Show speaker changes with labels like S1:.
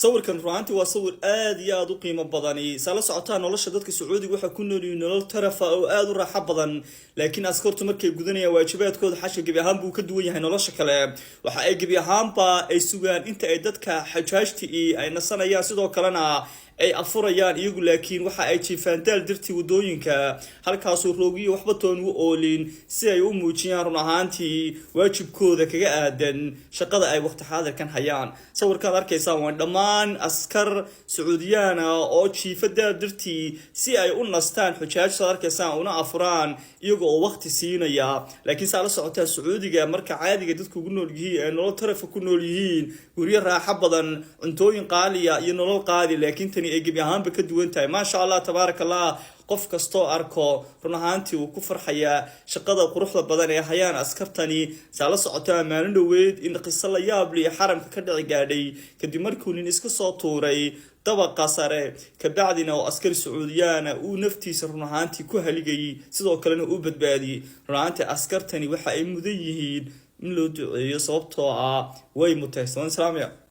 S1: sawirkan runaantii waa sawir aad iyo aad u qiimo badani sala socotaa nolosha dadka Sacuudiga waxa ku nool yihiin nolol tarafa oo aad u raaxo badan laakiin askartu markay gudanayaan waajibaadkooda xashka gabi ahaan buu ka duwan yahay nolosha kale waxa ay gabi ahaanba ay sugaan inta ay dadka xajaajtii ay nasanayaan sidoo kalena ay afurayaan iyagu laakiin waxa ay jiifaantaal dirtii wadooyinka halkaas oo roogiyo waxba toon u oolin si ay u muujiyaan run ahaantii waajibkooda kaga aadan shaqada ay waqti xaadirkan hayaan sawirkan arkaysaa waa dhammaan askar Sacuudiyaan oo jiifaantaal dirtii si ay u nastaan xujaajta arkaysaa una afuraan iyaga oo waqti siinaya laakiin sala socotaa Sacuudiga marka caadiga dadku ugu nool yihiin nolol taraf ku nool yihiin guriyo raaxo badan cuntooyin qaaliya iyo nolol qaali laakiin ay gabi ahaanba ka duwan tahay ma sha Allah tabarakallah qof kasto arko run ahaantii uu ku farxaya shaqada quruxda badan ee hayaan askartani sala socota maalin dhaweed in qiso la yaab leh xaramka ka dhici gaadhay kadib markuu nin iska soo tuuray dabaqa sare ka bacdina oo askari Sacuudiyaan uu naftiisa run ahaantii ku haligay sidoo kalena uu badbaadiyay run ahaantii askartani waxa ay mudan yihiin in loo duceeyo sababtoo ah way mutaysan salaam